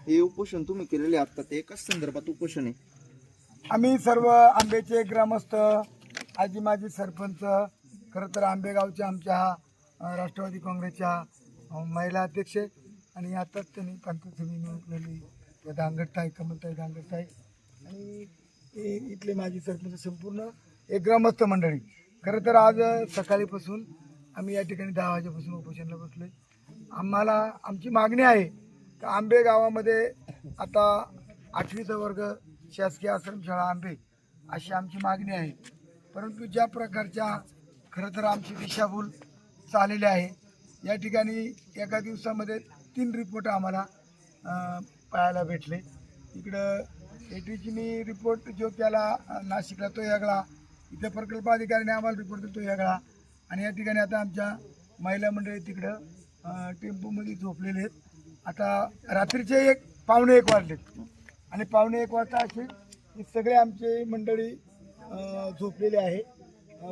हे उपोषण तुम्ही केलेले आता ते एकाच संदर्भात उपोषण आहे? आम्ही सर्व आंबेचे ग्रामस्थ, आजी माजी सरपंच, खरं तर आंबेगावच्या आमच्या राष्ट्रवादी काँग्रेसच्या महिला अध्यक्ष आणि आताच त्यांनी पंचायत समिती निवडलेली दांगडताई, कमलताई दांगडताई आणि इथले माजी सरपंच संपूर्ण एक ग्रामस्थ मंडळी. खरं तर आज सकाळीपासून आम्ही या ठिकाणी 10 वाजेपासून उपोषणाला बसलो आहे. आम्हाला आमची मागणी आहे की आंबे गावामध्ये आता 8वीचा वर्ग शासकीय आश्रमशाळा आंबे अशी आमची मागणी आहे. परंतु ज्या प्रकारच्या खरं तर आमची दिशाभूल चाललेली आहे, या ठिकाणी एका दिवसामध्ये 3 रिपोर्ट आम्हाला पाहायला भेटले. इकडं एटीची मी रिपोर्ट जो केला नाशिकला तो वेगळा, इथं प्रकल्प अधिकाऱ्याने आम्हाला रिपोर्ट दिला तो वेगळा आणि या ठिकाणी आता आमच्या महिला मंडळी तिकडं टेम्पोमध्ये झोपलेले आहेत. आता रात्रीचे 1:15 वाजलेत आणि 1:15 वाजता असे हे सगळे आमचे मंडळी झोपलेले आहे.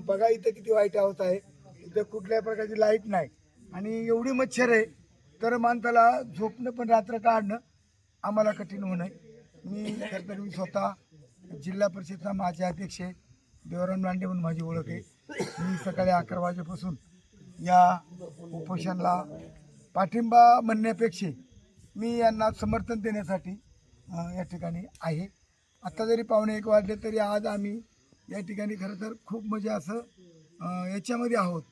बघा इथं किती वाईट अवस्था आहे. इथं कुठल्याही प्रकारची लाईट नाही आणि एवढी मच्छर आहे तर माणसाला झोपणं पण रात्र काढणं आम्हाला कठीण होणं आहे. मी खरं तर मी स्वतः जिल्हा परिषदचा माझे अध्यक्ष आहे, देवराम लांडे म्हणून माझी ओळख आहे. मी सकाळी 11 वाजेपासून या उपोषणाला पाठिंबा म्हणण्यापेक्षा मी यांना समर्थन देण्यासाठी या ठिकाणी आहे. आत्ता जरी 1:15 वाजले तरी आज आम्ही या ठिकाणी खरं तर खूप म्हणजे असं याच्यामध्ये आहोत,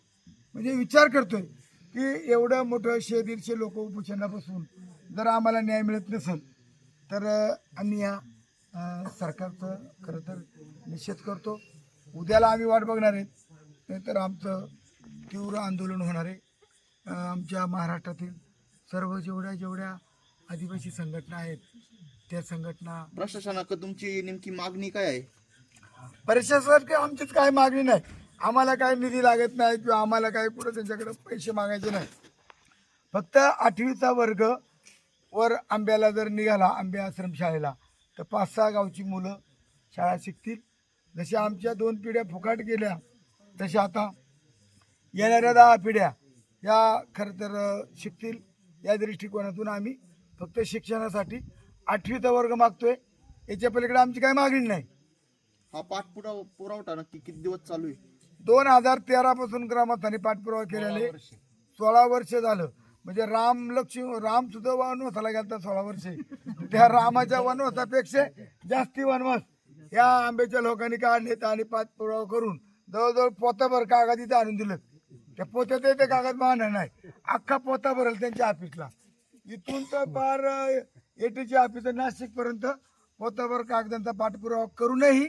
म्हणजे विचार करतोय की एवढं मोठं 100-150 लोक उपोषणाला बसून जर आम्हाला न्याय मिळत नसेल तर आम्ही या सरकारचं खरं तर निषेध करतो. उद्याला आम्ही वाट बघणार आहेत, नाहीतर आमचं तीव्र आंदोलन होणार आहे. आमच्या महाराष्ट्रातील सर्व जेवढ्या आदिवासी संघटना आहेत त्या संघटना, प्रशासनाकडे तुमची नेमकी मागणी काय आहे? प्रशासनाकडे आमचीच काय मागणी नाही. आम्हाला काय निधी लागत नाही किंवा आम्हाला काय कुठं त्यांच्याकडे पैसे मागायचे नाही. फक्त 8वीचा वर्ग वर आंब्याला जर निघाला आंबे आश्रमशाळेला तर 5-6 गावची मुलं शाळा शिकतील. जशा आमच्या 2 पिढ्या फुकाट गेल्या तशा आता येणाऱ्या 10 पिढ्या या खरं तर शिकतील. या दृष्टिकोनातून आम्ही फक्त शिक्षणासाठी 8वीचा वर्ग मागतोय. याच्या पलीकडे आमची काही मागणी नाही. हा पुरवठा नक्की किती दिवस चालू आहे? 2013 पासून ग्रामस्थांनी पाठपुरावा केलेले 16 वर्ष झालं. म्हणजे राम सुद्धा वनवासाला गेला 16 वर्षे. त्या रामाच्या वनवासापेक्षा जास्ती वनवास या आंब्याच्या लोकांनी काढलेत आणि पाठपुरावा करून जवळजवळ पोताभर कागद इथं आणून दिलं. त्या पोत्यात ते कागद मागणार नाही, अख्खा पोता भरेल त्यांच्या ऑफिसला. इथून तर पार एटीच्या ऑफिस नाशिकपर्यंत पोताभर कागदांचा पाठपुरावा करूनही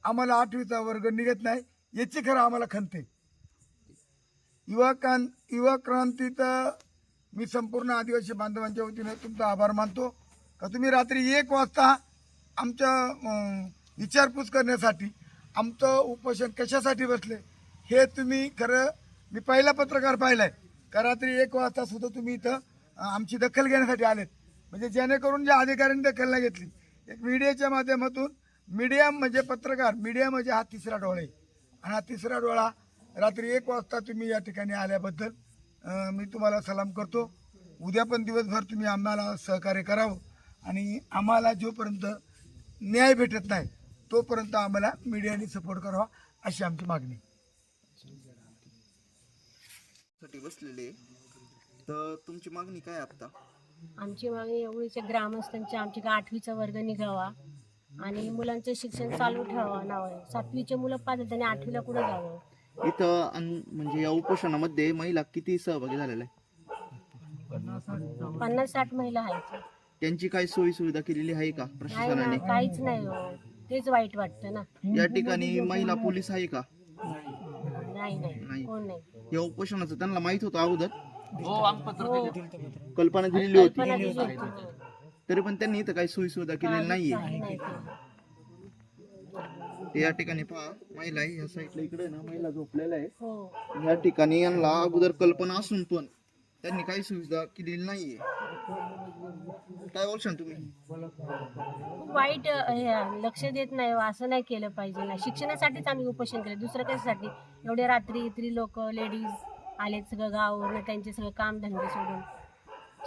आम्हाला 8वीचा वर्ग निघत नाही. याची खरं आम्हाला खंत आहे. युवा क्रांतीत मी संपूर्ण आदिवासी बांधवांच्या वतीने तुमचा आभार मानतो का तुम्ही रात्री 1 वाजता आमच्या विचारपूस करण्यासाठी आमचं उपोषण कशासाठी बसले हे तुम्ही खरं मी पहिला पत्रकार पाहिलाय का रात्री 1 वाजता सुद्धा तुम्ही इथं आमची दखल घेण्यासाठी आलेत. म्हणजे जेणेकरून ज्या अधिकाऱ्यांनी दखल नाही घेतली, एक मीडियाच्या माध्यमातून, मीडिया म्हणजे पत्रकार, मीडिया म्हणजे हा तिसरा डोळा आहे आणि हा तिसरा डोळा रात्री 1 वाजता तुम्ही या ठिकाणी आल्याबद्दल मी तुम्हाला सलाम करतो. उद्या पण दिवसभर तुम्ही आम्हाला सहकार्य करावं आणि आम्हाला जोपर्यंत न्याय भेटत नाही तोपर्यंत आम्हाला मीडियाने सपोर्ट करावा अशी आमची मागणी. साठी बसलेले तर तुमची मागणी काय आता? आमची मागणी एवढीच आहे, ग्रामस्थांची आमची 8वीचा वर्ग निघावा आणि मुलांचं शिक्षण चालू ठेवावं. नाव 7वीचे मुलं पाहिजे त्यांनी 8वीला कुठं जावं. इथं म्हणजे या उपोषणामध्ये महिला किती सहभागी झालेल्या आहे? 50-60 महिला आहेत. त्यांची काही सोयी सुविधा केलेली आहे का नाही प्रशासनाने? ना, काहीच नाही हो. तेच वाईट वाटतं ना. या ठिकाणी महिला पोलीस आहे का? नाही नाही. कोण नाही. या उपोषणाचं त्यांना माहित होतं अगोदर? हो. कल्पना दिलेली होती कल्पना दिली होती. तरी पण त्यांनी इथं काही सोयी सुविधा केलेली नाहीये. काही नाही केलं. ते या ठिकाणी पहा महिला आहे, या साईडला इकडे ना महिला झोपलेल्या आहे. हो. या ठिकाणी यांना अगोदर कल्पना असून पण त्यांनी काही सुविधा केलेली नाहीये. काय बोलशाल तुम्ही? खूप वाईट लक्ष देत नाही हो. असं नाही केलं पाहिजे ना. शिक्षणासाठीच आम्ही उपोषण केलं, दुसरं कशासाठी. एवढे रात्री लोक लेडीज आलेत सगळं गावावरून, त्यांचे सगळं काम धंदे सोडून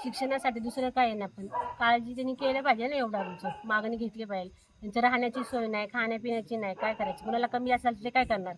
शिक्षणासाठी दुसरं काय नाही, पण काळजी त्यांनी केलं पाहिजे ना, एवढं आमचं मागणी घेतली पाहिजे. त्यांचं राहण्याची सोय नाही, खाण्यापिण्याची नाही, काय करायचं, कुणाला कमी असेल तर ते काय करणार.